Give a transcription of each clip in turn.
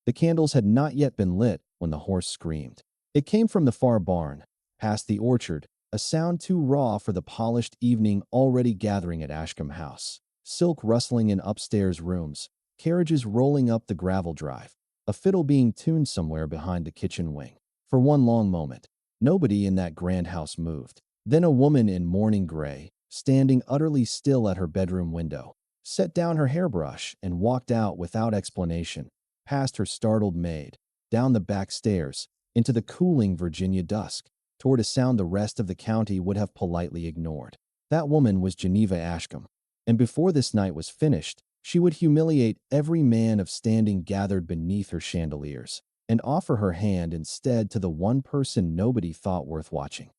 The candles had not yet been lit when the horse screamed. It came from the far barn, past the orchard, a sound too raw for the polished evening already gathering at Ashkam House. Silk rustling in upstairs rooms, carriages rolling up the gravel drive, a fiddle being tuned somewhere behind the kitchen wing. For one long moment, nobody in that grand house moved. Then a woman in mourning gray, standing utterly still at her bedroom window, set down her hairbrush and walked out without explanation, past her startled maid, down the back stairs, into the cooling Virginia dusk, toward a sound the rest of the county would have politely ignored. That woman was Geneva Ashkam, and before this night was finished, she would humiliate every man of standing gathered beneath her chandeliers, and offer her hand instead to the one person nobody thought worth watching.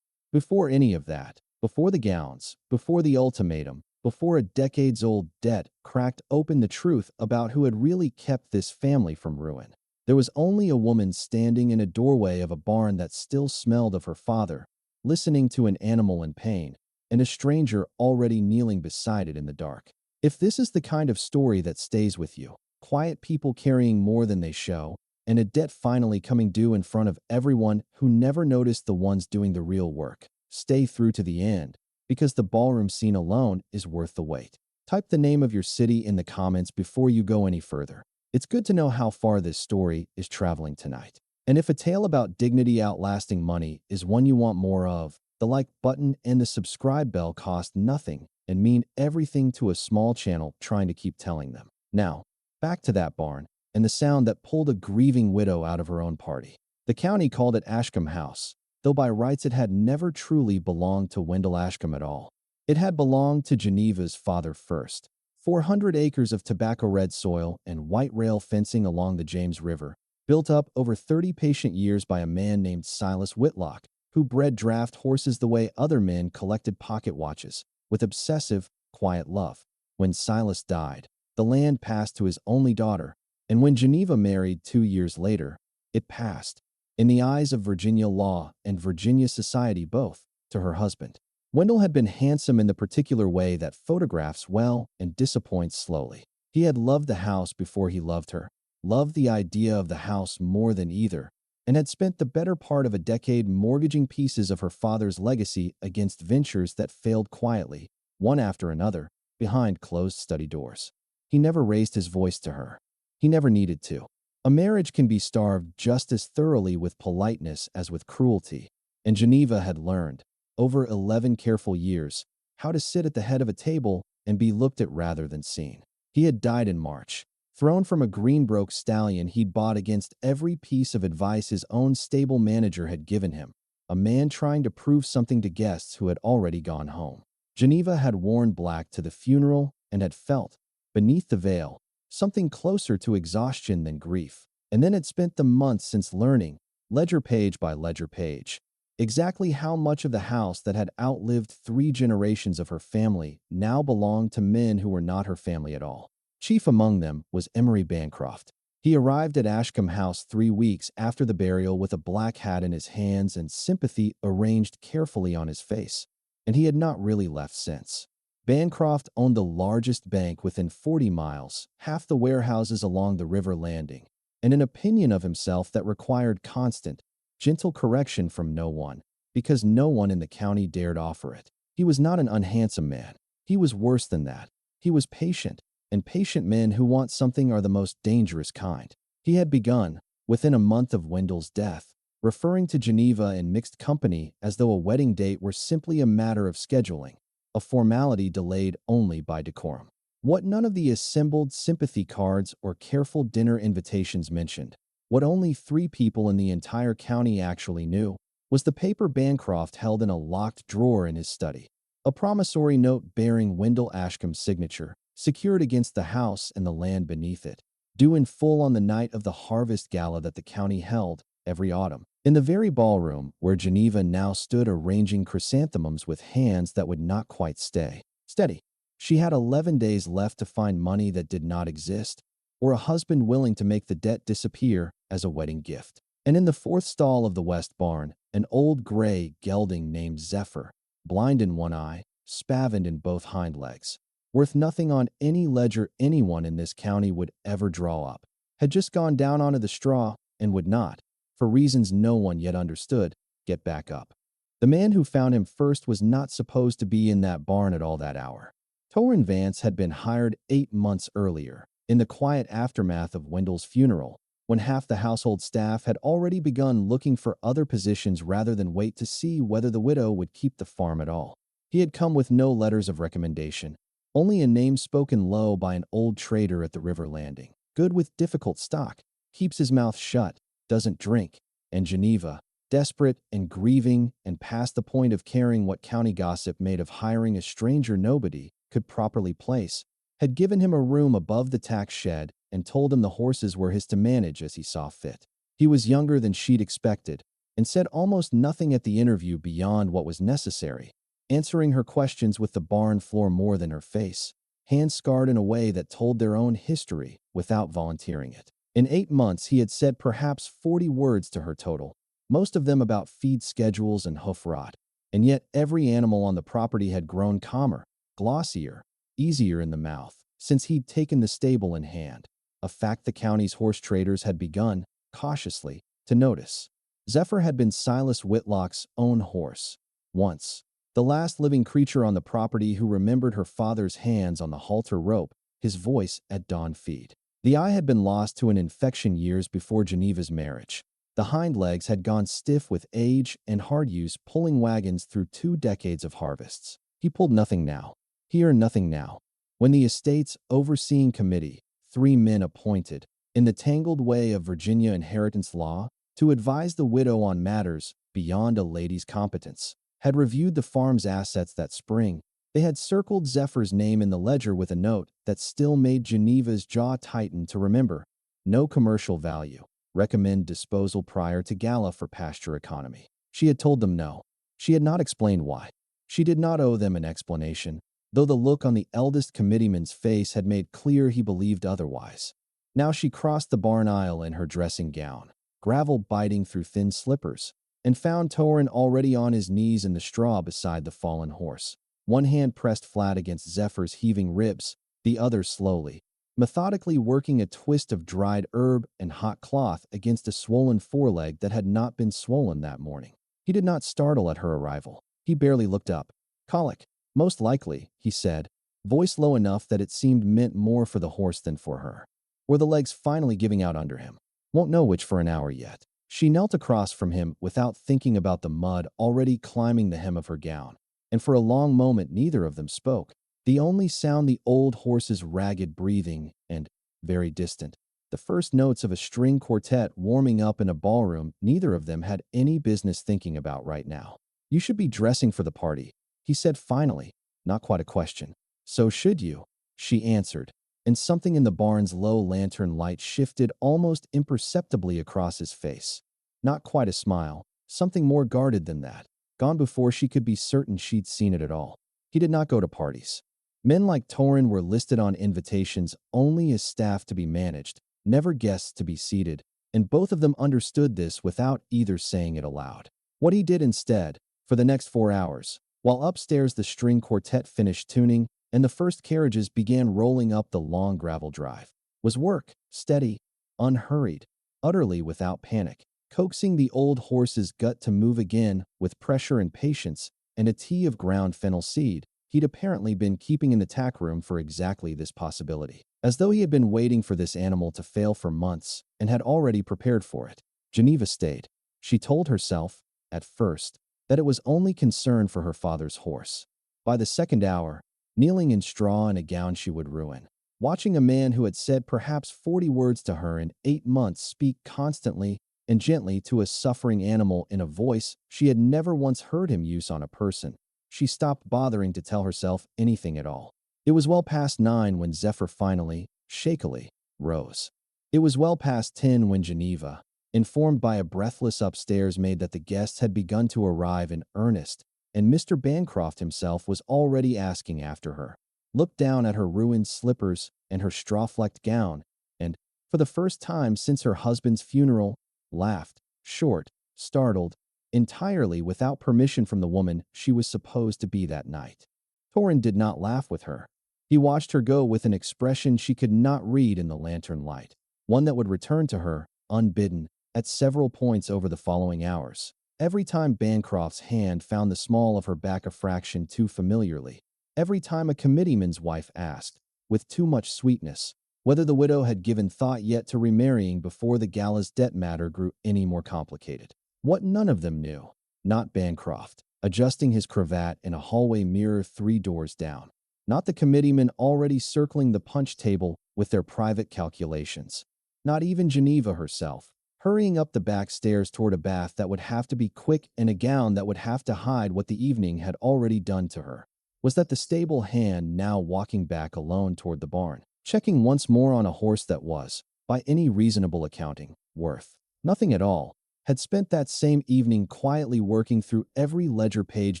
Before any of that, before the gowns, before the ultimatum, before a decades-old debt cracked open the truth about who had really kept this family from ruin, there was only a woman standing in a doorway of a barn that still smelled of her father, listening to an animal in pain, and a stranger already kneeling beside it in the dark. If this is the kind of story that stays with you, quiet people carrying more than they show, and a debt finally coming due in front of everyone who never noticed the ones doing the real work, stay through to the end, because the ballroom scene alone is worth the wait. Type the name of your city in the comments before you go any further. It's good to know how far this story is traveling tonight. And if a tale about dignity outlasting money is one you want more of, the like button and the subscribe bell cost nothing and mean everything to a small channel trying to keep telling them. Now, back to that barn, and the sound that pulled a grieving widow out of her own party. The county called it Ashkam House, though by rights it had never truly belonged to Wendell Ashkam at all. It had belonged to Geneva's father first. 400 acres of tobacco-red soil and white rail fencing along the James River, built up over 30 patient years by a man named Silas Whitlock, who bred draft horses the way other men collected pocket watches, with obsessive, quiet love. When Silas died, the land passed to his only daughter, and when Geneva married 2 years later, it passed, in the eyes of Virginia law and Virginia society both, to her husband. Wendell had been handsome in the particular way that photographs well and disappoints slowly. He had loved the house before he loved her, loved the idea of the house more than either, and had spent the better part of a decade mortgaging pieces of her father's legacy against ventures that failed quietly, one after another, behind closed study doors. He never raised his voice to her. He never needed to. A marriage can be starved just as thoroughly with politeness as with cruelty, and Geneva had learned, over 11 careful years, how to sit at the head of a table and be looked at rather than seen. He had died in March, thrown from a Greenbroke stallion he'd bought against every piece of advice his own stable manager had given him, a man trying to prove something to guests who had already gone home. Geneva had worn black to the funeral and had felt, beneath the veil, something closer to exhaustion than grief, and then had spent the months since learning, ledger page by ledger page, exactly how much of the house that had outlived 3 generations of her family now belonged to men who were not her family at all. Chief among them was Emery Bancroft. He arrived at Ashkam House 3 weeks after the burial with a black hat in his hands and sympathy arranged carefully on his face, and he had not really left since. Bancroft owned the largest bank within 40 miles, half the warehouses along the river landing, and an opinion of himself that required constant, gentle correction from no one, because no one in the county dared offer it. He was not an unhandsome man. He was worse than that. He was patient, and patient men who want something are the most dangerous kind. He had begun, within a month of Wendell's death, referring to Geneva in mixed company as though a wedding date were simply a matter of scheduling, a formality delayed only by decorum. What none of the assembled sympathy cards or careful dinner invitations mentioned, what only 3 people in the entire county actually knew, was the paper Bancroft held in a locked drawer in his study. A promissory note bearing Wendell Ashkam's signature, secured against the house and the land beneath it, due in full on the night of the harvest gala that the county held every autumn. In the very ballroom where Geneva now stood arranging chrysanthemums with hands that would not quite stay steady. She had 11 days left to find money that did not exist, or a husband willing to make the debt disappear as a wedding gift. And in the 4th stall of the west barn, an old gray gelding named Zephyr, blind in one eye, spavined in both hind legs, worth nothing on any ledger anyone in this county would ever draw up, had just gone down onto the straw and would not, for reasons no one yet understood, get back up. The man who found him first was not supposed to be in that barn at all that hour. Torrin Vance had been hired 8 months earlier, in the quiet aftermath of Wendell's funeral, when half the household staff had already begun looking for other positions rather than wait to see whether the widow would keep the farm at all. He had come with no letters of recommendation, only a name spoken low by an old trader at the river landing. Good with difficult stock, keeps his mouth shut, doesn't drink, and Geneva, desperate and grieving and past the point of caring what county gossip made of hiring a stranger nobody could properly place, had given him a room above the tack shed and told him the horses were his to manage as he saw fit. He was younger than she'd expected and said almost nothing at the interview beyond what was necessary, answering her questions with the barn floor more than her face, hands scarred in a way that told their own history without volunteering it. In 8 months, he had said perhaps 40 words to her total, most of them about feed schedules and hoof rot, and yet every animal on the property had grown calmer, glossier, easier in the mouth, since he'd taken the stable in hand, a fact the county's horse traders had begun, cautiously, to notice. Zephyr had been Silas Whitlock's own horse, once, the last living creature on the property who remembered her father's hands on the halter rope, his voice at dawn feed. The eye had been lost to an infection years before Geneva's marriage. The hind legs had gone stiff with age and hard use, pulling wagons through 2 decades of harvests. He pulled nothing now. He earned nothing now. When the estate's overseeing committee, 3 men appointed, in the tangled way of Virginia inheritance law, to advise the widow on matters beyond a lady's competence, had reviewed the farm's assets that spring, they had circled Zephyr's name in the ledger with a note that still made Geneva's jaw tighten to remember. No commercial value. Recommend disposal prior to gala for pasture economy. She had told them no. She had not explained why. She did not owe them an explanation, though the look on the eldest committeeman's face had made clear he believed otherwise. Now she crossed the barn aisle in her dressing gown, gravel biting through thin slippers, and found Torrin already on his knees in the straw beside the fallen horse. One hand pressed flat against Zephyr's heaving ribs, the other slowly, methodically working a twist of dried herb and hot cloth against a swollen foreleg that had not been swollen that morning. He did not startle at her arrival. He barely looked up. Colic, most likely, he said, voice low enough that it seemed meant more for the horse than for her. Were the legs finally giving out under him? Won't know which for an hour yet. She knelt across from him without thinking about the mud already climbing the hem of her gown, and for a long moment neither of them spoke. The only sound the old horse's ragged breathing and, very distant, the first notes of a string quartet warming up in a ballroom neither of them had any business thinking about right now. You should be dressing for the party, he said finally, not quite a question. So should you, she answered, and something in the barn's low lantern light shifted almost imperceptibly across his face. Not quite a smile, something more guarded than that, gone before she could be certain she'd seen it at all. He did not go to parties. Men like Torrin were listed on invitations only as staff to be managed, never guests to be seated, and both of them understood this without either saying it aloud. What he did instead, for the next 4 hours, while upstairs the string quartet finished tuning and the first carriages began rolling up the long gravel drive, was work, steady, unhurried, utterly without panic, coaxing the old horse's gut to move again with pressure and patience and a tea of ground fennel seed he'd apparently been keeping in the tack room for exactly this possibility, as though he had been waiting for this animal to fail for months and had already prepared for it. Geneva stayed. She told herself, at first, that it was only concern for her father's horse. By the second hour, kneeling in straw in a gown she would ruin, watching a man who had said perhaps 40 words to her in 8 months speak constantly and gently to a suffering animal in a voice she had never once heard him use on a person, she stopped bothering to tell herself anything at all. It was well past 9 when Zephyr finally, shakily, rose. It was well past 10 when Geneva, informed by a breathless upstairs maid that the guests had begun to arrive in earnest, and Mr. Bancroft himself was already asking after her, looked down at her ruined slippers and her straw-flecked gown, and, for the first time since her husband's funeral, laughed, short, startled, entirely without permission from the woman she was supposed to be that night. Torrin did not laugh with her. He watched her go with an expression she could not read in the lantern light. one that would return to her, unbidden, at several points over the following hours. Every time Bancroft's hand found the small of her back a fraction too familiarly. Every time a committeeman's wife asked, with too much sweetness, whether the widow had given thought yet to remarrying before the gala's debt matter grew any more complicated. What none of them knew, not Bancroft, adjusting his cravat in a hallway mirror 3 doors down. Not the committeemen already circling the punch table with their private calculations. Not even Geneva herself, hurrying up the back stairs toward a bath that would have to be quick and a gown that would have to hide what the evening had already done to her. Was that the stable hand now walking back alone toward the barn, checking once more on a horse that was, by any reasonable accounting, worth nothing at all, had spent that same evening quietly working through every ledger page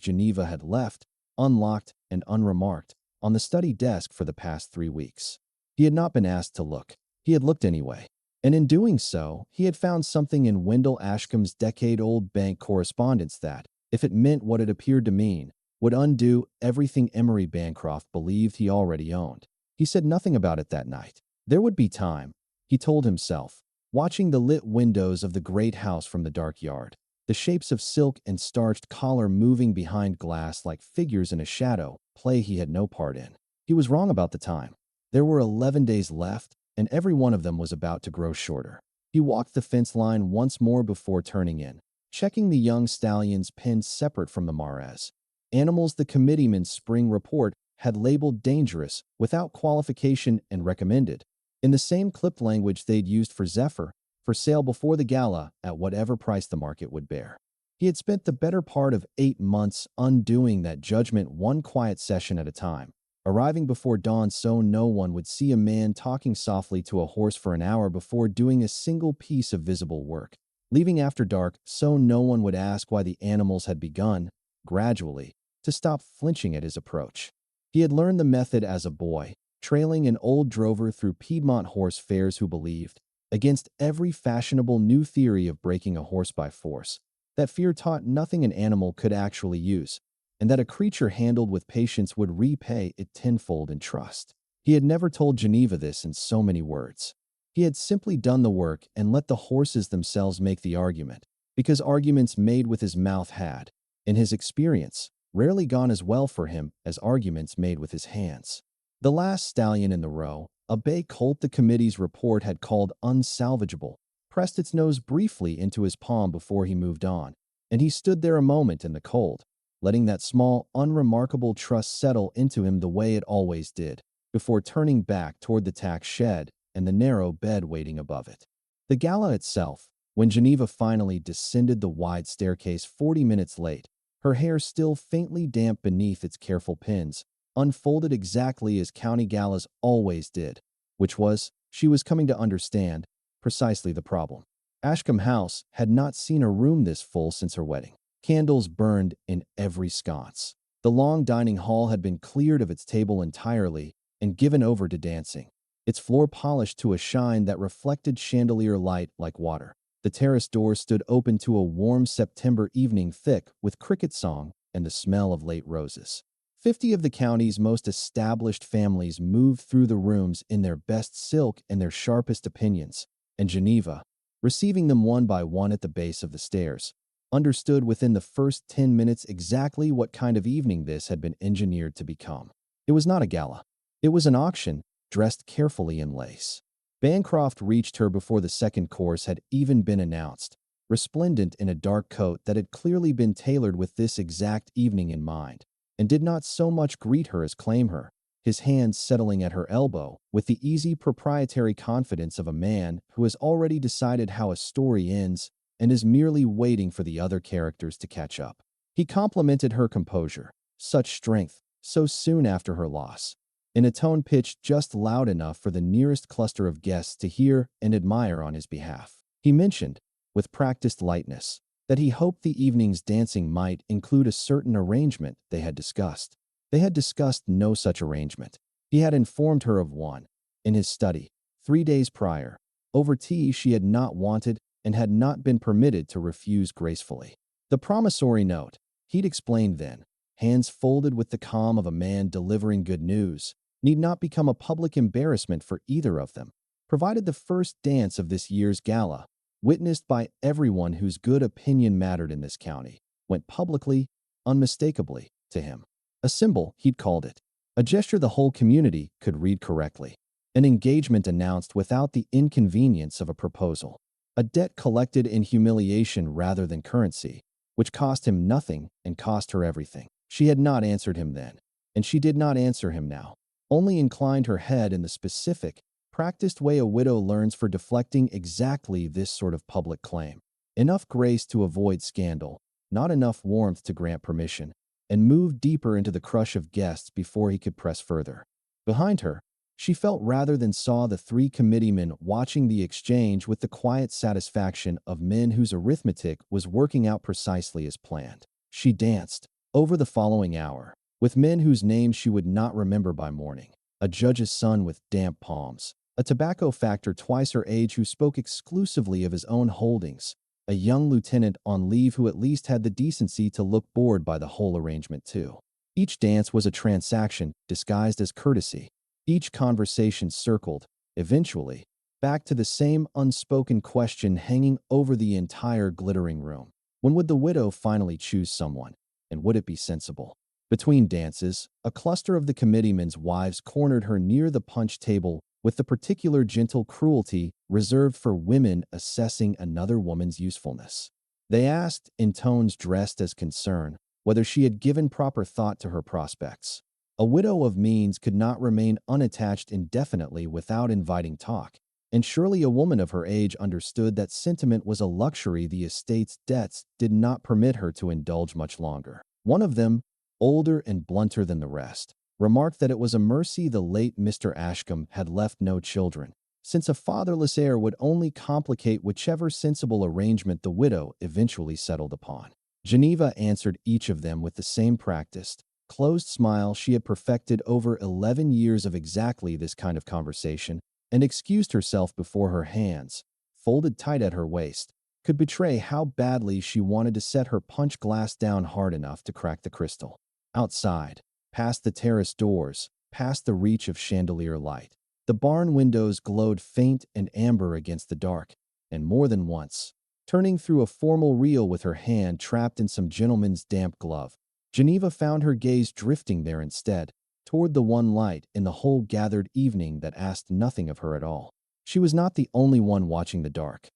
Geneva had left, unlocked and unremarked, on the study desk for the past 3 weeks. He had not been asked to look. He had looked anyway. And in doing so, he had found something in Wendell Ashkam's decade-old bank correspondence that, if it meant what it appeared to mean, would undo everything Emery Bancroft believed he already owned. He said nothing about it that night. There would be time, he told himself, watching the lit windows of the great house from the dark yard, the shapes of silk and starched collar moving behind glass like figures in a shadow, play he had no part in. He was wrong about the time. There were 11 days left, and every one of them was about to grow shorter. He walked the fence line once more before turning in, checking the young stallions penned separate from the Mares. Animals the committeeman's spring report had labeled dangerous, without qualification and recommended, in the same clipped language they'd used for Zephyr, for sale before the gala at whatever price the market would bear. He had spent the better part of 8 months undoing that judgment one quiet session at a time, arriving before dawn so no one would see a man talking softly to a horse for an hour before doing a single piece of visible work, leaving after dark so no one would ask why the animals had begun, gradually, to stop flinching at his approach. He had learned the method as a boy, trailing an old drover through Piedmont horse fairs who believed, against every fashionable new theory of breaking a horse by force, that fear taught nothing an animal could actually use, and that a creature handled with patience would repay it tenfold in trust. He had never told Geneva this in so many words. He had simply done the work and let the horses themselves make the argument, because arguments made with his mouth had, in his experience, rarely gone as well for him as arguments made with his hands. The last stallion in the row, a bay colt the committee's report had called unsalvageable, pressed its nose briefly into his palm before he moved on, and he stood there a moment in the cold, letting that small, unremarkable trust settle into him the way it always did, before turning back toward the tack shed and the narrow bed waiting above it. The gala itself, when Geneva finally descended the wide staircase 40 minutes late, her hair still faintly damp beneath its careful pins, unfolded exactly as county galas always did, which was, she was coming to understand, precisely the problem. Ashkam House had not seen a room this full since her wedding. Candles burned in every sconce. The long dining hall had been cleared of its table entirely and given over to dancing, its floor polished to a shine that reflected chandelier light like water. The terrace door stood open to a warm September evening thick with cricket song and the smell of late roses. 50 of the county's most established families moved through the rooms in their best silk and their sharpest opinions, and Geneva, receiving them one by one at the base of the stairs, understood within the first 10 minutes exactly what kind of evening this had been engineered to become. It was not a gala. It was an auction, dressed carefully in lace. Bancroft reached her before the second course had even been announced, resplendent in a dark coat that had clearly been tailored with this exact evening in mind, and did not so much greet her as claim her, his hand settling at her elbow with the easy proprietary confidence of a man who has already decided how a story ends and is merely waiting for the other characters to catch up. He complimented her composure, such strength, so soon after her loss, in a tone pitched just loud enough for the nearest cluster of guests to hear and admire on his behalf. He mentioned, with practiced lightness, that he hoped the evening's dancing might include a certain arrangement they had discussed. They had discussed no such arrangement. He had informed her of one, in his study, 3 days prior, over tea she had not wanted and had not been permitted to refuse gracefully. The promissory note, he'd explained then, hands folded with the calm of a man delivering good news, need not become a public embarrassment for either of them. provided the first dance of this year's gala, witnessed by everyone whose good opinion mattered in this county, went publicly, unmistakably, to him. A symbol, he'd called it. A gesture the whole community could read correctly. An engagement announced without the inconvenience of a proposal. A debt collected in humiliation rather than currency, which cost him nothing and cost her everything. She had not answered him then, and she did not answer him now, only inclined her head in the specific, practiced way a widow learns for deflecting exactly this sort of public claim. Enough grace to avoid scandal, not enough warmth to grant permission, and moved deeper into the crush of guests before he could press further. Behind her, she felt rather than saw the three committeemen watching the exchange with the quiet satisfaction of men whose arithmetic was working out precisely as planned. She danced, over the following hour, with men whose names she would not remember by morning. A judge's son with damp palms, a tobacco factor twice her age who spoke exclusively of his own holdings, a young lieutenant on leave who at least had the decency to look bored by the whole arrangement too. Each dance was a transaction disguised as courtesy. Each conversation circled, eventually, back to the same unspoken question hanging over the entire glittering room. When would the widow finally choose someone, and would it be sensible? Between dances, a cluster of the committeemen's wives cornered her near the punch table with the particular gentle cruelty reserved for women assessing another woman's usefulness. They asked, in tones dressed as concern, whether she had given proper thought to her prospects. A widow of means could not remain unattached indefinitely without inviting talk, and surely a woman of her age understood that sentiment was a luxury the estate's debts did not permit her to indulge much longer. One of them, older and blunter than the rest, remarked that it was a mercy the late Mr. Ashkam had left no children, since a fatherless heir would only complicate whichever sensible arrangement the widow eventually settled upon. Geneva answered each of them with the same practiced, closed smile she had perfected over 11 years of exactly this kind of conversation, and excused herself before her hands, folded tight at her waist, could betray how badly she wanted to set her punch glass down hard enough to crack the crystal. Outside, past the terrace doors, past the reach of chandelier light, the barn windows glowed faint and amber against the dark, and more than once, turning through a formal reel with her hand trapped in some gentleman's damp glove, Geneva found her gaze drifting there instead, toward the one light in the whole gathered evening that asked nothing of her at all. She was not the only one watching the dark.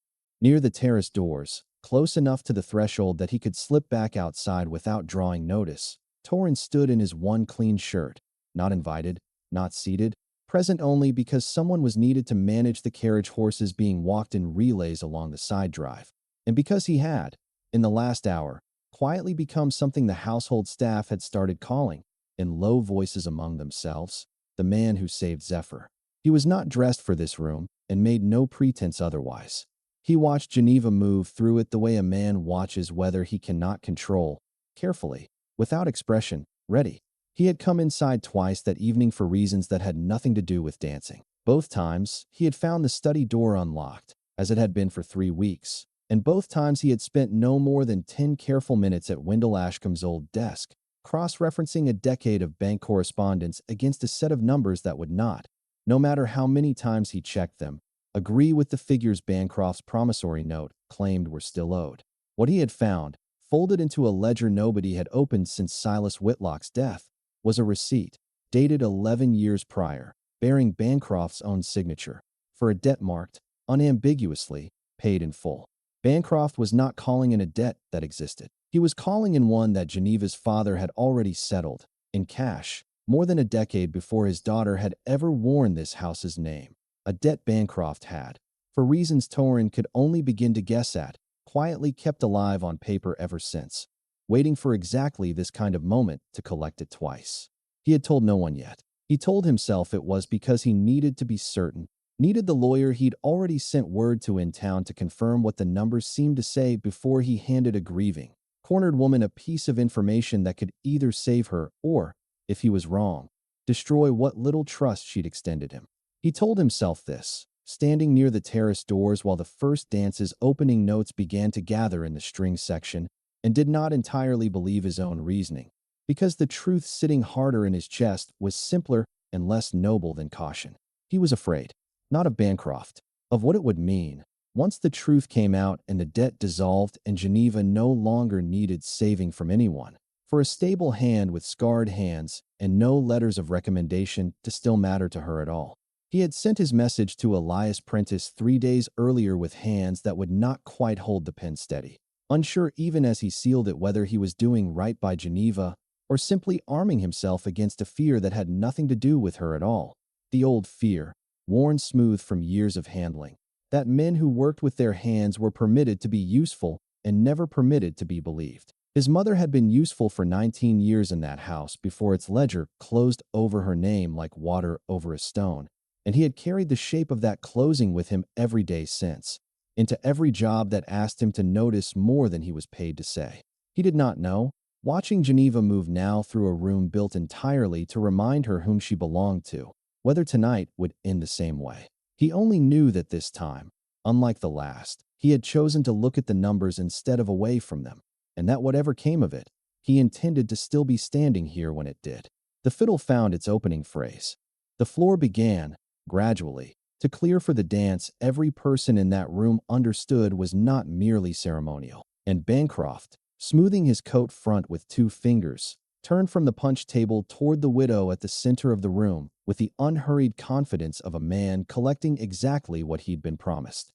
Near the terrace doors, close enough to the threshold that he could slip back outside without drawing notice, Torrance stood in his one clean shirt, not invited, not seated, present only because someone was needed to manage the carriage horses being walked in relays along the side drive, and because he had, in the last hour, quietly become something the household staff had started calling, in low voices among themselves, the man who saved Zephyr. He was not dressed for this room and made no pretense otherwise. He watched Geneva move through it the way a man watches weather he cannot control, carefully, without expression, ready. He had come inside twice that evening for reasons that had nothing to do with dancing. Both times, he had found the study door unlocked, as it had been for 3 weeks, and both times he had spent no more than 10 careful minutes at Wendell Ashkam's old desk, cross-referencing a decade of bank correspondence against a set of numbers that would not, no matter how many times he checked them, agree with the figures Bancroft's promissory note claimed were still owed. What he had found, folded into a ledger nobody had opened since Silas Whitlock's death, was a receipt, dated 11 years prior, bearing Bancroft's own signature, for a debt marked, unambiguously, paid in full. Bancroft was not calling in a debt that existed. He was calling in one that Geneva's father had already settled, in cash, more than a decade before his daughter had ever worn this house's name. A debt Bancroft had, for reasons Torrance could only begin to guess at, quietly kept alive on paper ever since, waiting for exactly this kind of moment to collect it twice. He had told no one yet. He told himself it was because he needed to be certain, needed the lawyer he'd already sent word to in town to confirm what the numbers seemed to say before he handed a grieving, cornered woman a piece of information that could either save her or, if he was wrong, destroy what little trust she'd extended him. He told himself this, standing near the terrace doors while the first dance's opening notes began to gather in the string section, and did not entirely believe his own reasoning, because the truth sitting harder in his chest was simpler and less noble than caution. He was afraid. not of Bancroft, of what it would mean. Once the truth came out and the debt dissolved and Geneva no longer needed saving from anyone, for a stable hand with scarred hands and no letters of recommendation to still matter to her at all. He had sent his message to Elias Prentice 3 days earlier with hands that would not quite hold the pen steady, unsure even as he sealed it whether he was doing right by Geneva or simply arming himself against a fear that had nothing to do with her at all. The old fear, worn smooth from years of handling, that men who worked with their hands were permitted to be useful and never permitted to be believed. His mother had been useful for 19 years in that house before its ledger closed over her name like water over a stone, and he had carried the shape of that closing with him every day since, into every job that asked him to notice more than he was paid to say. He did not know, watching Geneva move now through a room built entirely to remind her whom she belonged to, whether tonight would end the same way. He only knew that this time, unlike the last, he had chosen to look at the numbers instead of away from them, and that whatever came of it, he intended to still be standing here when it did. The fiddle found its opening phrase. The floor began, gradually, to clear for the dance. Every person in that room understood was not merely ceremonial, and Bancroft, smoothing his coat front with 2 fingers, turned from the punch table toward the widow at the center of the room with the unhurried confidence of a man collecting exactly what he'd been promised.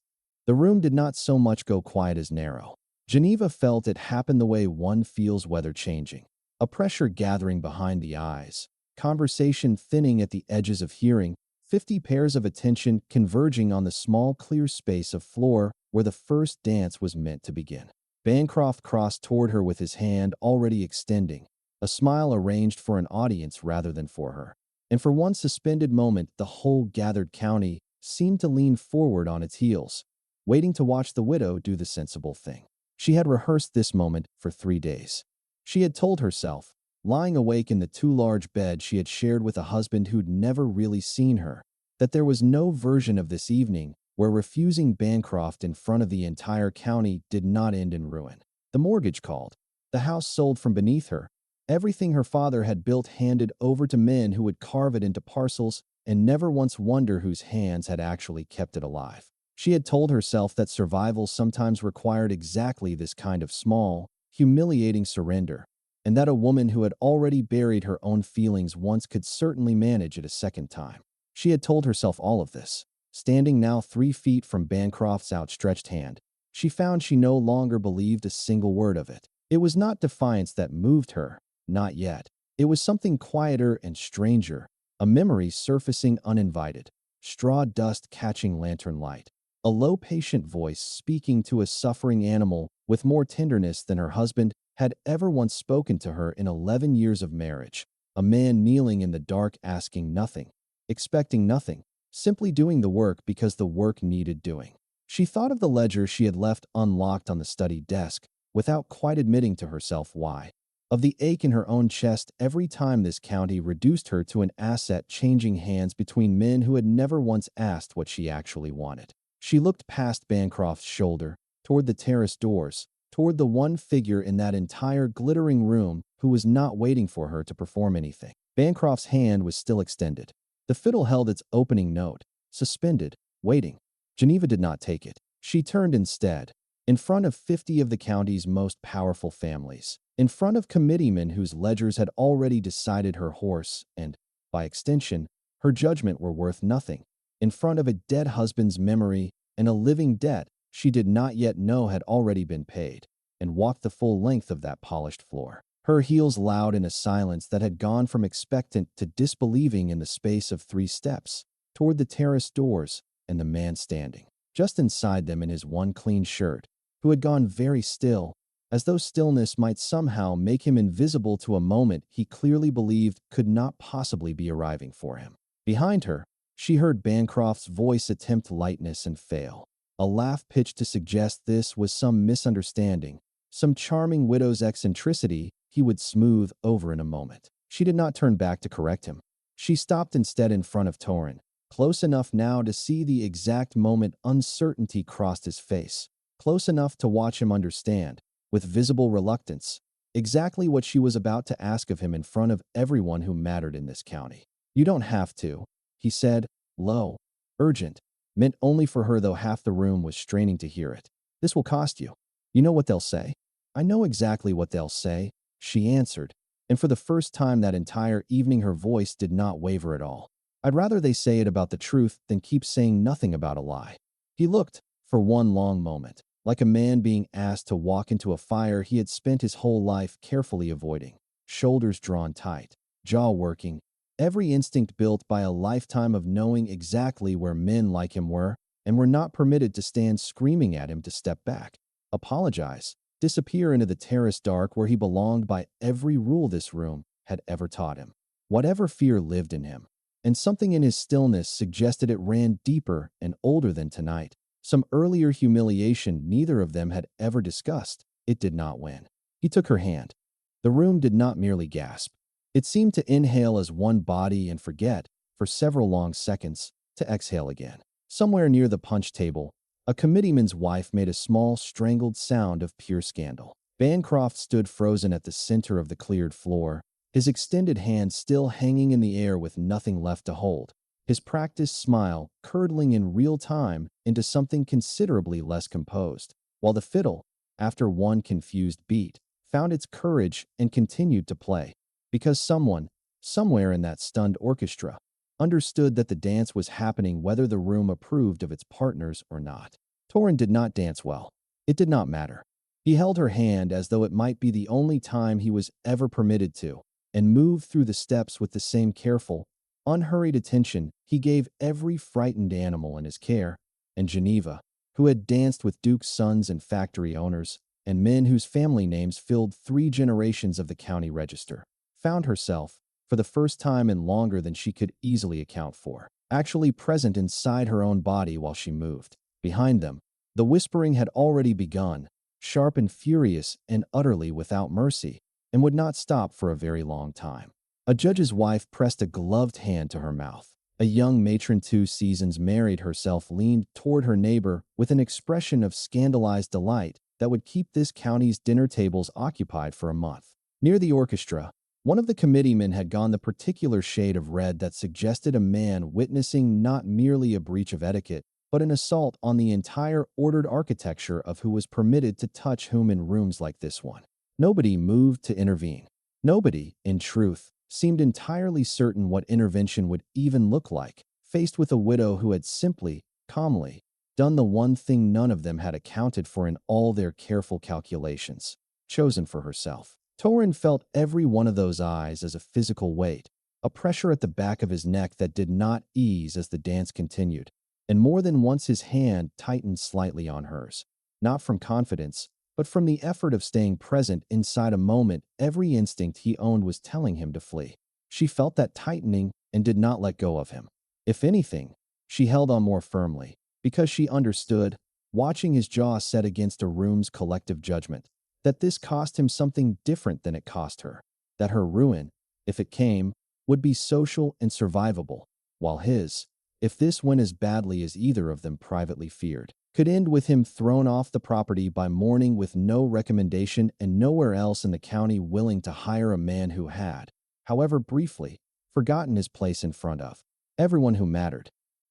The room did not so much go quiet as narrow. Geneva felt it happen the way one feels weather changing, a pressure gathering behind the eyes, conversation thinning at the edges of hearing, 50 pairs of attention converging on the small clear space of floor where the first dance was meant to begin. Bancroft crossed toward her with his hand already extending, a smile arranged for an audience rather than for her. And for one suspended moment, the whole gathered county seemed to lean forward on its heels, waiting to watch the widow do the sensible thing. She had rehearsed this moment for 3 days. She had told herself, lying awake in the too large bed she had shared with a husband who'd never really seen her, that there was no version of this evening where refusing Bancroft in front of the entire county did not end in ruin. The mortgage called, the house sold from beneath her, everything her father had built handed over to men who would carve it into parcels and never once wonder whose hands had actually kept it alive. She had told herself that survival sometimes required exactly this kind of small, humiliating surrender, and that a woman who had already buried her own feelings once could certainly manage it a second time. She had told herself all of this. Standing now 3 feet from Bancroft's outstretched hand, she found she no longer believed a single word of it. It was not defiance that moved her, not yet. It was something quieter and stranger, a memory surfacing uninvited, straw dust catching lantern light, a low patient voice speaking to a suffering animal with more tenderness than her husband had ever once spoken to her in 11 years of marriage, a man kneeling in the dark asking nothing, expecting nothing, simply doing the work because the work needed doing. She thought of the ledger she had left unlocked on the study desk, without quite admitting to herself why, of the ache in her own chest every time this county reduced her to an asset changing hands between men who had never once asked what she actually wanted. She looked past Bancroft's shoulder, toward the terrace doors, toward the one figure in that entire glittering room who was not waiting for her to perform anything. Bancroft's hand was still extended. The fiddle held its opening note, suspended, waiting. Geneva did not take it. She turned instead, in front of 50 of the county's most powerful families, in front of committeemen whose ledgers had already decided her horse and, by extension, her judgment were worth nothing, in front of a dead husband's memory and a living debt she did not yet know had already been paid, and walked the full length of that polished floor, her heels loud in a silence that had gone from expectant to disbelieving in the space of 3 steps, toward the terrace doors and the man standing just inside them in his one clean shirt, who had gone very still, as though stillness might somehow make him invisible to a moment he clearly believed could not possibly be arriving for him. Behind her, she heard Bancroft's voice attempt lightness and fail, a laugh pitched to suggest this was some misunderstanding, some charming widow's eccentricity he would smooth over in a moment. She did not turn back to correct him. She stopped instead in front of Torrin, close enough now to see the exact moment uncertainty crossed his face, close enough to watch him understand, with visible reluctance, exactly what she was about to ask of him in front of everyone who mattered in this county. "You don't have to," he said, low, urgent, meant only for her, though half the room was straining to hear it. "This will cost you. You know what they'll say?" "I know exactly what they'll say," she answered, and for the first time that entire evening her voice did not waver at all. "I'd rather they say it about the truth than keep saying nothing about a lie." He looked, for one long moment, like a man being asked to walk into a fire he had spent his whole life carefully avoiding. Shoulders drawn tight, jaw working, every instinct built by a lifetime of knowing exactly where men like him were and were not permitted to stand screaming at him to step back, apologize, disappear into the terrace dark where he belonged by every rule this room had ever taught him. Whatever fear lived in him, and something in his stillness suggested it ran deeper and older than tonight. Some earlier humiliation neither of them had ever discussed. It did not win. He took her hand. The room did not merely gasp. It seemed to inhale as one body and forget, for several long seconds, to exhale again. Somewhere near the punch table, a committeeman's wife made a small, strangled sound of pure scandal. Bancroft stood frozen at the center of the cleared floor, his extended hand still hanging in the air with nothing left to hold, his practiced smile curdling in real time into something considerably less composed, while the fiddle, after one confused beat, found its courage and continued to play, because someone, somewhere in that stunned orchestra, understood that the dance was happening whether the room approved of its partners or not. Torrin did not dance well. It did not matter. He held her hand as though it might be the only time he was ever permitted to, and moved through the steps with the same careful, unhurried attention he gave every frightened animal in his care, and Geneva, who had danced with dukes' sons and factory owners, and men whose family names filled 3 generations of the county register, found herself, for the first time in longer than she could easily account for, actually present inside her own body while she moved. Behind them, the whispering had already begun, sharp and furious and utterly without mercy, and would not stop for a very long time. A judge's wife pressed a gloved hand to her mouth. A young matron 2 seasons married herself leaned toward her neighbor with an expression of scandalized delight that would keep this county's dinner tables occupied for a month. Near the orchestra, one of the committeemen had gone the particular shade of red that suggested a man witnessing not merely a breach of etiquette, but an assault on the entire ordered architecture of who was permitted to touch whom in rooms like this one. Nobody moved to intervene. Nobody, in truth, seemed entirely certain what intervention would even look like, faced with a widow who had simply, calmly, done the one thing none of them had accounted for in all their careful calculations, chosen for herself. Torrin felt every one of those eyes as a physical weight, a pressure at the back of his neck that did not ease as the dance continued, and more than once his hand tightened slightly on hers, not from confidence, but from the effort of staying present inside a moment every instinct he owned was telling him to flee. She felt that tightening and did not let go of him. If anything, she held on more firmly, because she understood, watching his jaw set against a room's collective judgment, that this cost him something different than it cost her, that her ruin, if it came, would be social and survivable, while his, if this went as badly as either of them privately feared, could end with him thrown off the property by morning with no recommendation and nowhere else in the county willing to hire a man who had, however briefly, forgotten his place in front of everyone who mattered.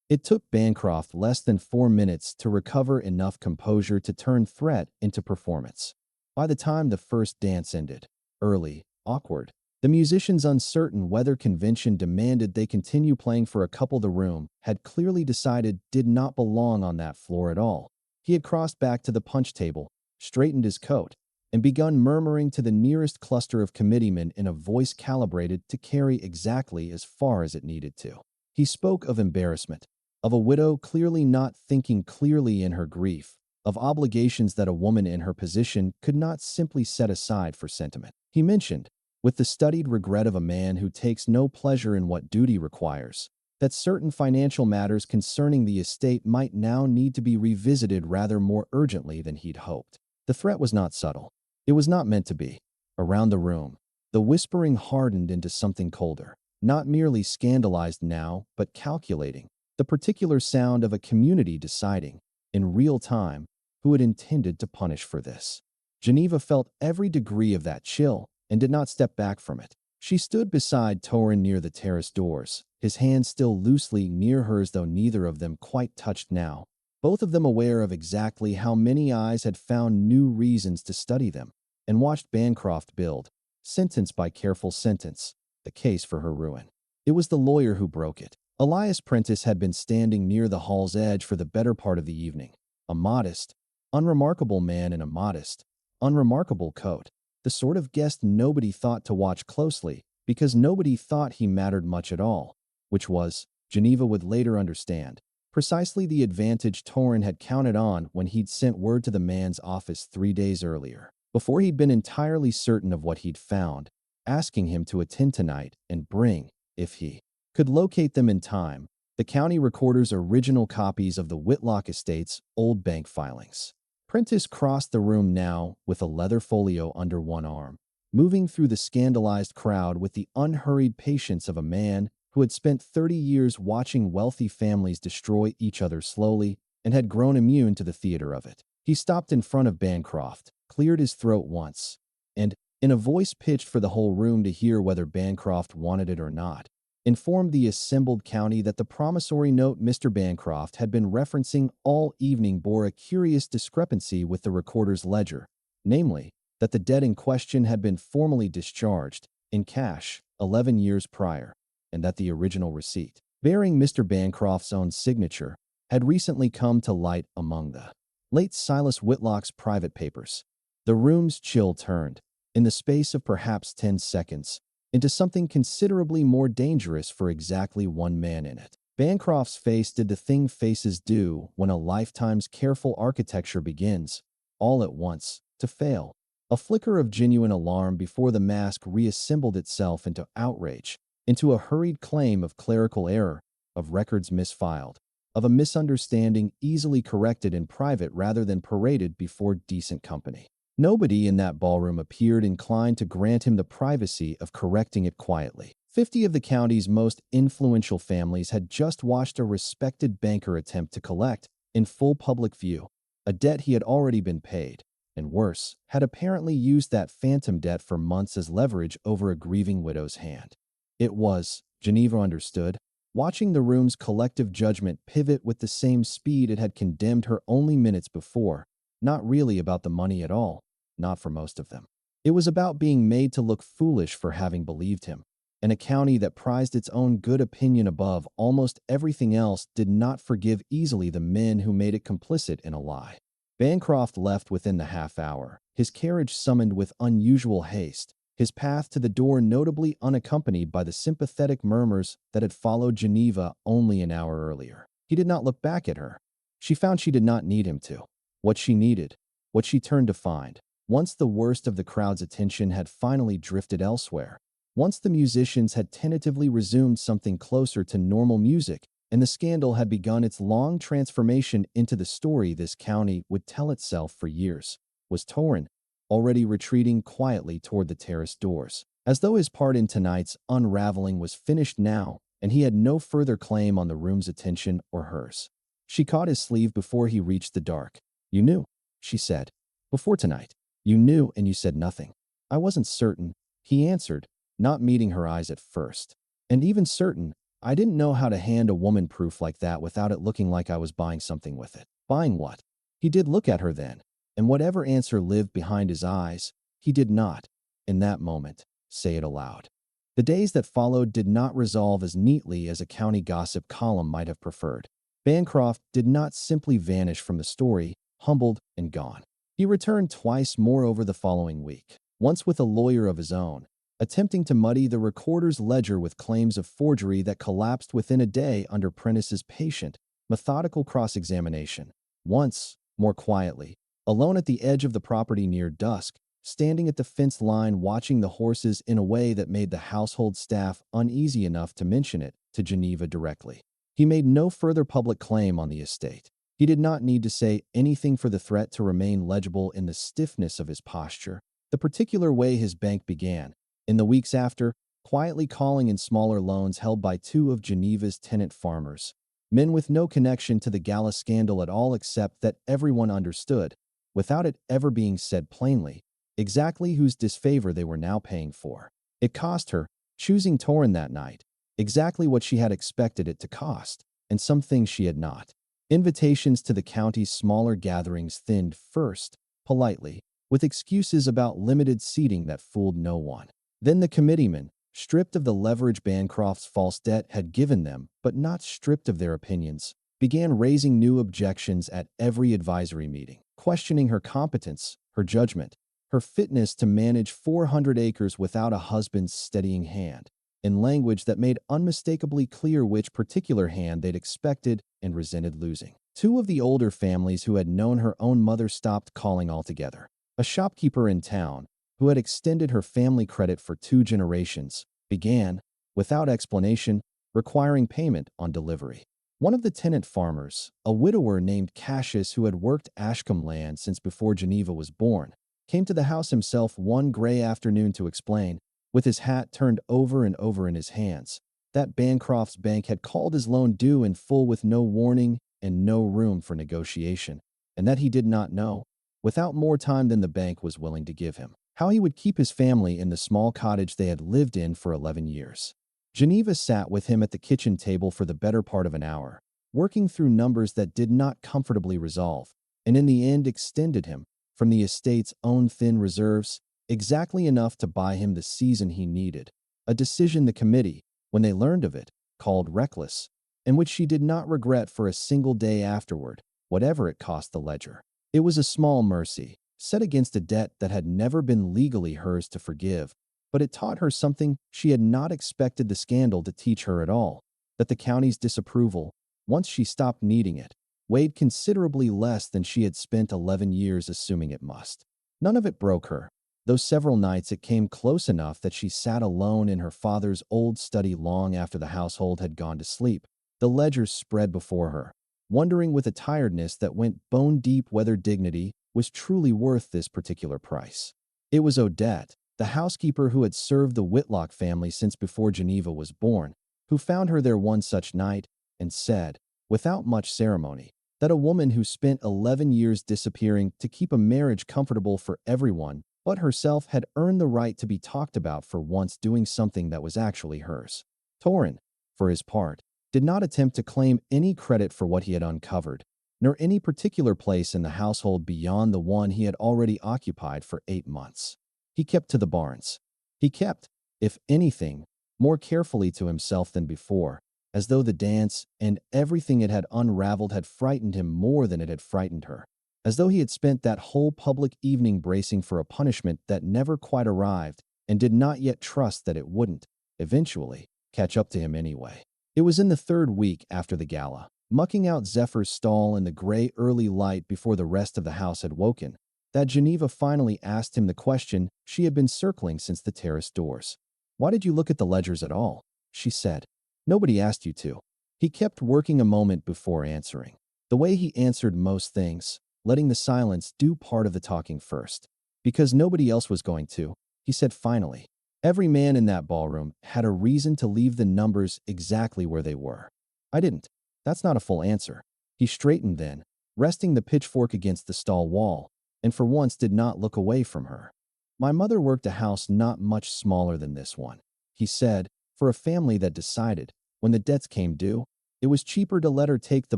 It took Bancroft less than 4 minutes to recover enough composure to turn threat into performance. By the time the first dance ended, early, awkward, the musicians, uncertain whether convention demanded they continue playing for a couple the room had clearly decided did not belong on that floor at all. He had crossed back to the punch table, straightened his coat, and begun murmuring to the nearest cluster of committeemen in a voice calibrated to carry exactly as far as it needed to. He spoke of embarrassment, of a widow clearly not thinking clearly in her grief, of obligations that a woman in her position could not simply set aside for sentiment. He mentioned, with the studied regret of a man who takes no pleasure in what duty requires, that certain financial matters concerning the estate might now need to be revisited rather more urgently than he'd hoped. The threat was not subtle. It was not meant to be. Around the room, the whispering hardened into something colder, not merely scandalized now, but calculating, the particular sound of a community deciding, in real time, who it intended to punish for this. Geneva felt every degree of that chill and did not step back from it. She stood beside Torin near the terrace doors, his hand still loosely near hers, though neither of them quite touched now, both of them aware of exactly how many eyes had found new reasons to study them, and watched Bancroft build, sentence by careful sentence, the case for her ruin. It was the lawyer who broke it. Elias Prentice had been standing near the hall's edge for the better part of the evening, a modest, unremarkable man in a modest, unremarkable coat, the sort of guest nobody thought to watch closely because nobody thought he mattered much at all, which was, Geneva would later understand, precisely the advantage Torin had counted on when he'd sent word to the man's office 3 days earlier, before he'd been entirely certain of what he'd found, asking him to attend tonight and bring, if he could locate them in time, the county recorder's original copies of the Whitlock estate's old bank filings. Prentice crossed the room now with a leather folio under one arm, moving through the scandalized crowd with the unhurried patience of a man who had spent 30 years watching wealthy families destroy each other slowly and had grown immune to the theater of it. He stopped in front of Bancroft, cleared his throat once, and, in a voice pitched for the whole room to hear whether Bancroft wanted it or not, informed the assembled county that the promissory note Mr. Bancroft had been referencing all evening bore a curious discrepancy with the recorder's ledger, namely, that the debt in question had been formally discharged, in cash, 11 years prior, and that the original receipt, bearing Mr. Bancroft's own signature, had recently come to light among the late Silas Whitlock's private papers. The room's chill turned, in the space of perhaps 10 seconds, into something considerably more dangerous for exactly one man in it. Bancroft's face did the thing faces do when a lifetime's careful architecture begins, all at once, to fail. A flicker of genuine alarm before the mask reassembled itself into outrage, into a hurried claim of clerical error, of records misfiled, of a misunderstanding easily corrected in private rather than paraded before decent company. Nobody in that ballroom appeared inclined to grant him the privacy of correcting it quietly. 50 of the county's most influential families had just watched a respected banker attempt to collect, in full public view, a debt he had already been paid, and worse, had apparently used that phantom debt for months as leverage over a grieving widow's hand. It was, Geneva understood, watching the room's collective judgment pivot with the same speed it had condemned her only minutes before, not really about the money at all, not for most of them. It was about being made to look foolish for having believed him, and a county that prized its own good opinion above almost everything else did not forgive easily the men who made it complicit in a lie. Bancroft left within the half hour, his carriage summoned with unusual haste, his path to the door notably unaccompanied by the sympathetic murmurs that had followed Geneva only an hour earlier. He did not look back at her. She found she did not need him to. What she needed, what she turned to find, once the worst of the crowd's attention had finally drifted elsewhere, once the musicians had tentatively resumed something closer to normal music, and the scandal had begun its long transformation into the story this county would tell itself for years, was Torin, already retreating quietly toward the terrace doors, as though his part in tonight's unraveling was finished now and he had no further claim on the room's attention or hers. She caught his sleeve before he reached the dark. "You knew," she said. "Before tonight. You knew and you said nothing." "I wasn't certain," he answered, not meeting her eyes at first. "And even certain, I didn't know how to hand a woman proof like that without it looking like I was buying something with it." "Buying what?" He did look at her then, and whatever answer lived behind his eyes, he did not, in that moment, say it aloud. The days that followed did not resolve as neatly as a county gossip column might have preferred. Bancroft did not simply vanish from the story, humbled and gone. He returned twice more over the following week, once with a lawyer of his own, attempting to muddy the recorder's ledger with claims of forgery that collapsed within a day under Prentice's patient, methodical cross-examination. Once, more quietly, alone at the edge of the property near dusk, standing at the fence line watching the horses in a way that made the household staff uneasy enough to mention it to Geneva directly. He made no further public claim on the estate. He did not need to say anything for the threat to remain legible in the stiffness of his posture, the particular way his bank began, in the weeks after, quietly calling in smaller loans held by two of Geneva's tenant farmers, men with no connection to the gala scandal at all except that everyone understood, without it ever being said plainly, exactly whose disfavor they were now paying for. It cost her, choosing Torin that night, exactly what she had expected it to cost, and some things she had not. Invitations to the county's smaller gatherings thinned first, politely, with excuses about limited seating that fooled no one. Then the committeemen, stripped of the leverage Bancroft's false debt had given them, but not stripped of their opinions, began raising new objections at every advisory meeting, questioning her competence, her judgment, her fitness to manage 400 acres without a husband's steadying hand, in language that made unmistakably clear which particular hand they'd expected and resented losing. Two of the older families who had known her own mother stopped calling altogether. A shopkeeper in town, who had extended her family credit for 2 generations, began, without explanation, requiring payment on delivery. One of the tenant farmers, a widower named Cassius who had worked Ashkam land since before Geneva was born, came to the house himself one gray afternoon to explain, with his hat turned over and over in his hands, that Bancroft's bank had called his loan due in full with no warning and no room for negotiation, and that he did not know, without more time than the bank was willing to give him, how he would keep his family in the small cottage they had lived in for 11 years. Geneva sat with him at the kitchen table for the better part of an hour, working through numbers that did not comfortably resolve, and in the end extended him, from the estate's own thin reserves, exactly enough to buy him the season he needed, a decision the committee, when they learned of it, called reckless, and which she did not regret for a single day afterward, whatever it cost the ledger. It was a small mercy, set against a debt that had never been legally hers to forgive, but it taught her something she had not expected the scandal to teach her at all, that the county's disapproval, once she stopped needing it, weighed considerably less than she had spent 11 years assuming it must. None of it broke her, though several nights it came close enough that she sat alone in her father's old study long after the household had gone to sleep, the ledgers spread before her, wondering with a tiredness that went bone-deep whether dignity was truly worth this particular price. It was Odette, the housekeeper who had served the Whitlock family since before Geneva was born, who found her there one such night and said, without much ceremony, that a woman who spent 11 years disappearing to keep a marriage comfortable for everyone but herself had earned the right to be talked about for once doing something that was actually hers. Torin, for his part, did not attempt to claim any credit for what he had uncovered, nor any particular place in the household beyond the one he had already occupied for 8 months. He kept to the barns. He kept, if anything, more carefully to himself than before, as though the dance and everything it had unraveled had frightened him more than it had frightened her, as though he had spent that whole public evening bracing for a punishment that never quite arrived and did not yet trust that it wouldn't, eventually, catch up to him anyway. It was in the 3rd week after the gala, mucking out Zephyr's stall in the gray early light before the rest of the house had woken, that Geneva finally asked him the question she had been circling since the terrace doors. "Why did you look at the ledgers at all?" she said. "Nobody asked you to." He kept working a moment before answering, the way he answered most things, letting the silence do part of the talking first. "Because nobody else was going to," he said finally. "Every man in that ballroom had a reason to leave the numbers exactly where they were. I didn't." "That's not a full answer." He straightened then, resting the pitchfork against the stall wall, and for once did not look away from her. "My mother worked a house not much smaller than this one," he said, for a family that decided, when the debts came due, it was cheaper to let her take the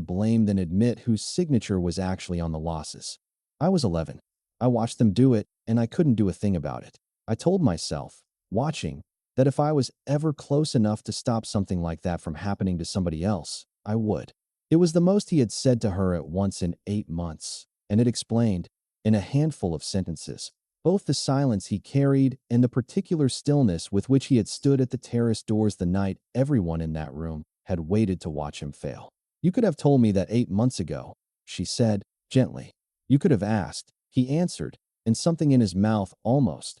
blame than admit whose signature was actually on the losses. "I was 11. I watched them do it, and I couldn't do a thing about it. I told myself, watching, that if I was ever close enough to stop something like that from happening to somebody else, I would." It was the most he had said to her at once in 8 months, and it explained, in a handful of sentences, both the silence he carried and the particular stillness with which he had stood at the terrace doors the night everyone in that room had waited to watch him fail. "You could have told me that 8 months ago," she said, gently. "You could have asked," he answered, and something in his mouth almost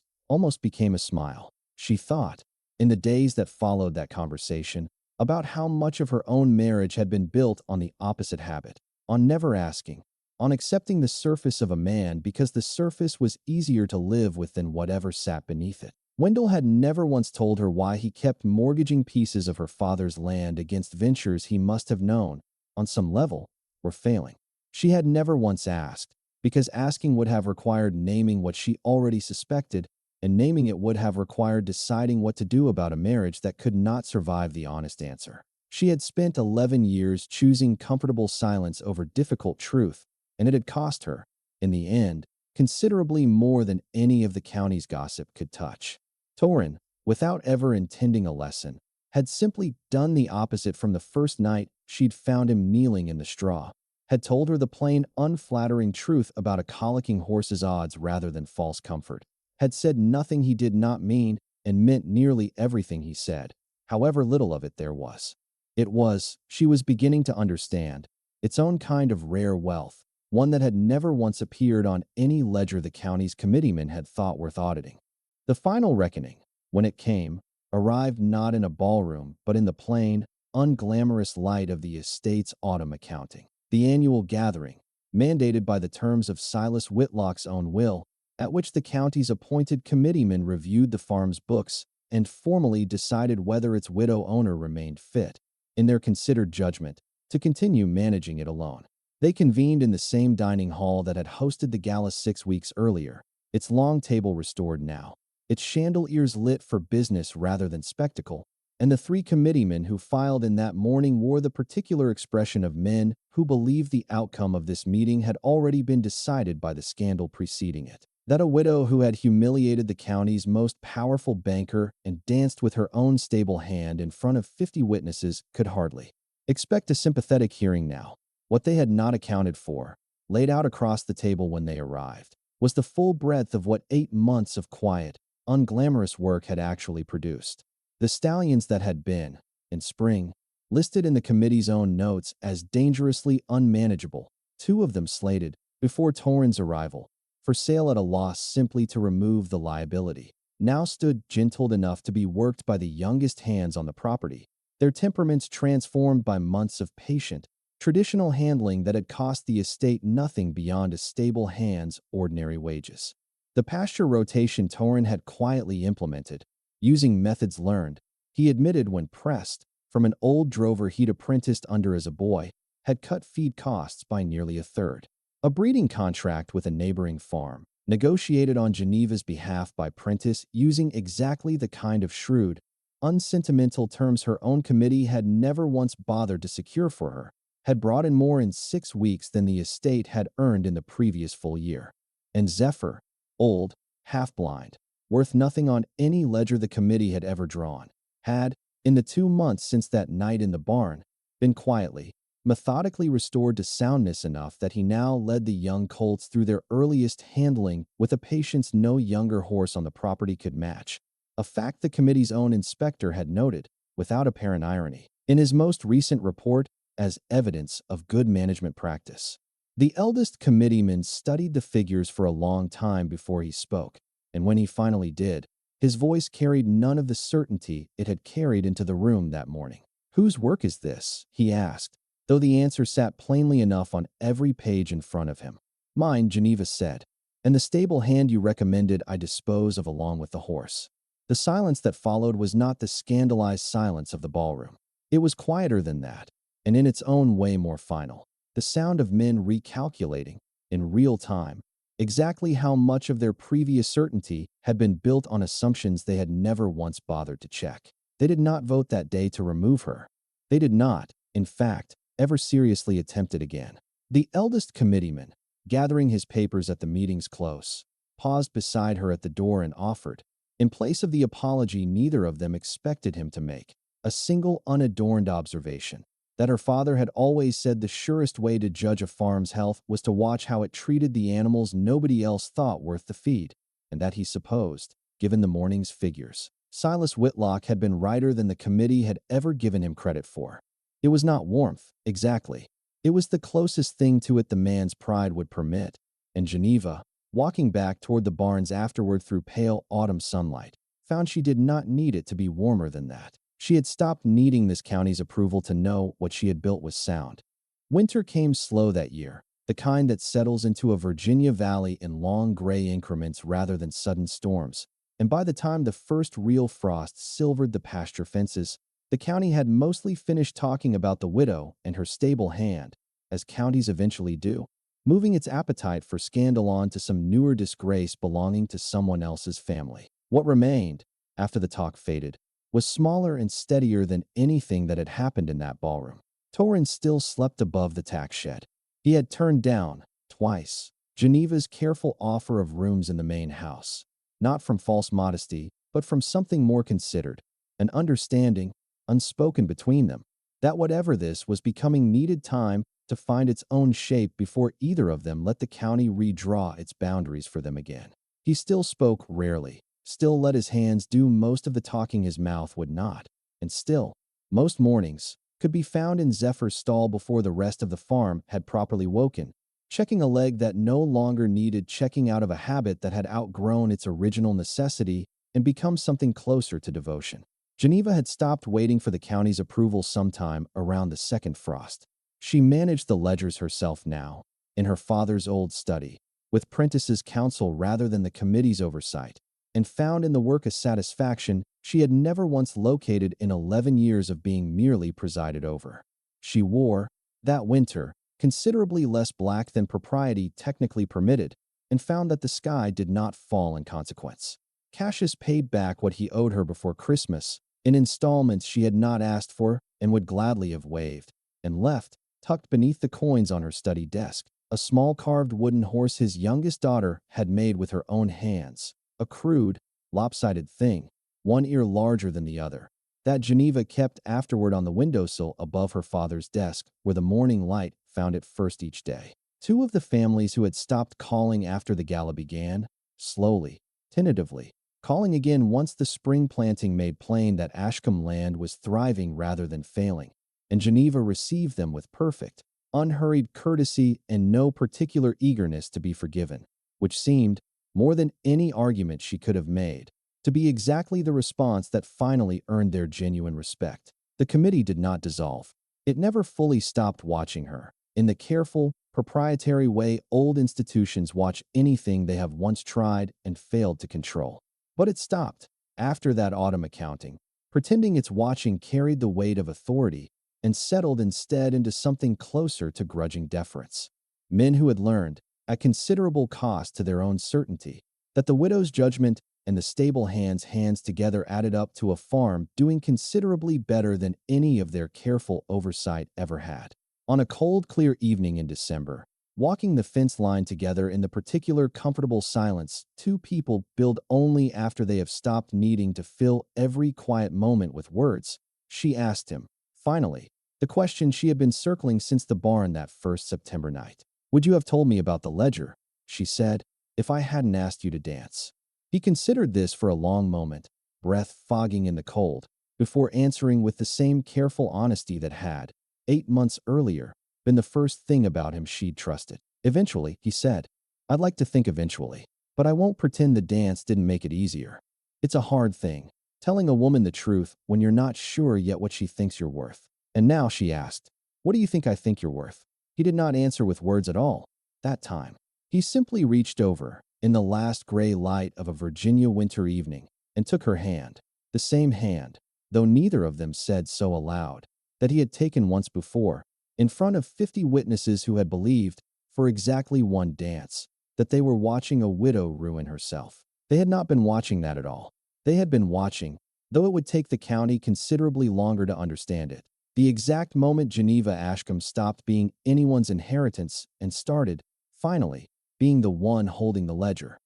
became a smile. She thought, in the days that followed that conversation, about how much of her own marriage had been built on the opposite habit, on never asking, on accepting the surface of a man because the surface was easier to live with than whatever sat beneath it. Wendell had never once told her why he kept mortgaging pieces of her father's land against ventures he must have known, on some level, were failing. She had never once asked, because asking would have required naming what she already suspected, and naming it would have required deciding what to do about a marriage that could not survive the honest answer. She had spent 11 years choosing comfortable silence over difficult truth, and it had cost her, in the end, considerably more than any of the county's gossip could touch. Torin, without ever intending a lesson, had simply done the opposite from the first night she'd found him kneeling in the straw, had told her the plain, unflattering truth about a colicking horse's odds rather than false comfort, had said nothing he did not mean and meant nearly everything he said, however little of it there was. It was, she was beginning to understand, its own kind of rare wealth, one that had never once appeared on any ledger the county's committeemen had thought worth auditing. The final reckoning, when it came, arrived not in a ballroom but in the plain, unglamorous light of the estate's autumn accounting. The annual gathering, mandated by the terms of Silas Whitlock's own will, at which the county's appointed committeemen reviewed the farm's books and formally decided whether its widow owner remained fit, in their considered judgment, to continue managing it alone. They convened in the same dining hall that had hosted the gala 6 weeks earlier, its long table restored now, its chandeliers lit for business rather than spectacle, and the 3 committeemen who filed in that morning wore the particular expression of men who believed the outcome of this meeting had already been decided by the scandal preceding it. That a widow who had humiliated the county's most powerful banker and danced with her own stable hand in front of 50 witnesses could hardly expect a sympathetic hearing now. What they had not accounted for, laid out across the table when they arrived, was the full breadth of what 8 months of quiet, unglamorous work had actually produced. The stallions that had been, in spring, listed in the committee's own notes as dangerously unmanageable, 2 of them slated, before Torin's arrival, for sale at a loss simply to remove the liability, now stood gentled enough to be worked by the youngest hands on the property, their temperaments transformed by months of patient, traditional handling that had cost the estate nothing beyond a stable hand's ordinary wages. The pasture rotation Torin had quietly implemented, using methods learned, he admitted when pressed, from an old drover he'd apprenticed under as a boy, had cut feed costs by nearly a third. A breeding contract with a neighboring farm, negotiated on Geneva's behalf by Prentice using exactly the kind of shrewd, unsentimental terms her own committee had never once bothered to secure for her, had brought in more in 6 weeks than the estate had earned in the previous full year. And Zephyr, old, half-blind, worth nothing on any ledger the committee had ever drawn, had, in the 2 months since that night in the barn, been quietly, methodically restored to soundness enough that he now led the young colts through their earliest handling with a patience no younger horse on the property could match, a fact the committee's own inspector had noted, without apparent irony, in his most recent report as evidence of good management practice. The eldest committeeman studied the figures for a long time before he spoke, and when he finally did, his voice carried none of the certainty it had carried into the room that morning. "Whose work is this?" he asked, though the answer sat plainly enough on every page in front of him. "Mine," Geneva said, "and the stable hand you recommended I dispose of along with the horse." The silence that followed was not the scandalized silence of the ballroom. It was quieter than that, and in its own way more final. The sound of men recalculating, in real time, exactly how much of their previous certainty had been built on assumptions they had never once bothered to check. They did not vote that day to remove her. They did not, in fact, ever seriously attempt it again. The eldest committeeman, gathering his papers at the meeting's close, paused beside her at the door and offered, in place of the apology neither of them expected him to make, a single unadorned observation, that her father had always said the surest way to judge a farm's health was to watch how it treated the animals nobody else thought worth the feed, and that he supposed, given the morning's figures, Silas Whitlock had been righter than the committee had ever given him credit for. It was not warmth, exactly. It was the closest thing to it the man's pride would permit, and Geneva, walking back toward the barns afterward through pale autumn sunlight, found she did not need it to be warmer than that. She had stopped needing this county's approval to know what she had built was sound. Winter came slow that year, the kind that settles into a Virginia valley in long gray increments rather than sudden storms, and by the time the first real frost silvered the pasture fences, the county had mostly finished talking about the widow and her stable hand, as counties eventually do. moving its appetite for scandal on to some newer disgrace belonging to someone else's family. What remained, after the talk faded, was smaller and steadier than anything that had happened in that ballroom. Torrance still slept above the tack shed. He had turned down, twice, Geneva's careful offer of rooms in the main house, not from false modesty, but from something more considered, an understanding, unspoken between them, that whatever this was becoming needed time to find its own shape before either of them let the county redraw its boundaries for them again. He still spoke rarely, still let his hands do most of the talking his mouth would not, and still, most mornings, could be found in Zephyr's stall before the rest of the farm had properly woken, checking a leg that no longer needed checking out of a habit that had outgrown its original necessity and become something closer to devotion. Geneva had stopped waiting for the county's approval sometime around the second frost. She managed the ledgers herself now, in her father's old study, with Prentice's counsel rather than the committee's oversight, and found in the work a satisfaction she had never once located in 11 years of being merely presided over. She wore, that winter, considerably less black than propriety technically permitted, and found that the sky did not fall in consequence. Cassius paid back what he owed her before Christmas, in installments she had not asked for and would gladly have waived, and left, tucked beneath the coins on her study desk, a small carved wooden horse his youngest daughter had made with her own hands, a crude, lopsided thing, one ear larger than the other, that Geneva kept afterward on the windowsill above her father's desk, where the morning light found it first each day. Two of the families who had stopped calling after the gala began, slowly, tentatively, calling again once the spring planting made plain that Ashkam land was thriving rather than failing, and Geneva received them with perfect, unhurried courtesy and no particular eagerness to be forgiven, which seemed, more than any argument she could have made, to be exactly the response that finally earned their genuine respect. The committee did not dissolve. It never fully stopped watching her, in the careful, proprietary way old institutions watch anything they have once tried and failed to control. But it stopped, after that autumn accounting, pretending its watching carried the weight of authority, and settled instead into something closer to grudging deference. Men who had learned, at considerable cost to their own certainty, that the widow's judgment and the stable hands together added up to a farm doing considerably better than any of their careful oversight ever had. On a cold, clear evening in December, walking the fence line together in the particular comfortable silence two people build only after they have stopped needing to fill every quiet moment with words, she asked him, finally, the question she had been circling since the barn that first September night. "Would you have told me about the ledger," she said, "if I hadn't asked you to dance?" He considered this for a long moment, breath fogging in the cold, before answering with the same careful honesty that had, 8 months earlier, been the first thing about him she'd trusted. "Eventually," he said. "I'd like to think eventually. But I won't pretend the dance didn't make it easier. It's a hard thing, telling a woman the truth when you're not sure yet what she thinks you're worth." "And now," she asked, "what do you think I think you're worth?" He did not answer with words at all, that time. He simply reached over, in the last gray light of a Virginia winter evening, and took her hand, the same hand, though neither of them said so aloud, that he had taken once before, in front of 50 witnesses who had believed, for exactly one dance, that they were watching a widow ruin herself. They had not been watching that at all. They had been watching, though it would take the county considerably longer to understand it, the exact moment Geneva Ashkam stopped being anyone's inheritance and started, finally, being the one holding the ledger.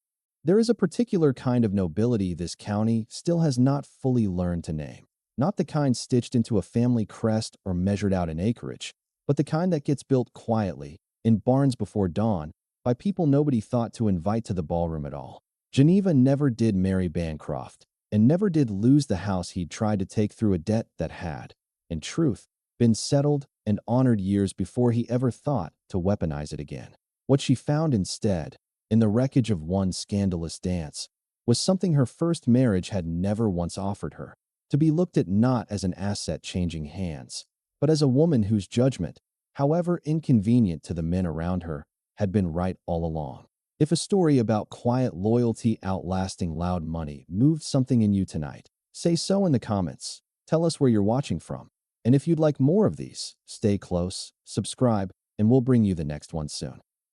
There is a particular kind of nobility this county still has not fully learned to name. Not the kind stitched into a family crest or measured out in acreage, but the kind that gets built quietly, in barns before dawn, by people nobody thought to invite to the ballroom at all. Geneva never did marry Bancroft, and never did lose the house he'd tried to take through a debt that had, in truth, been settled and honored years before he ever thought to weaponize it again. What she found instead, in the wreckage of one scandalous dance, was something her first marriage had never once offered her, to be looked at not as an asset changing hands, but as a woman whose judgment, however inconvenient to the men around her, had been right all along. If a story about quiet loyalty outlasting loud money moved something in you tonight, say so in the comments. Tell us where you're watching from. And if you'd like more of these, stay close, subscribe, and we'll bring you the next one soon.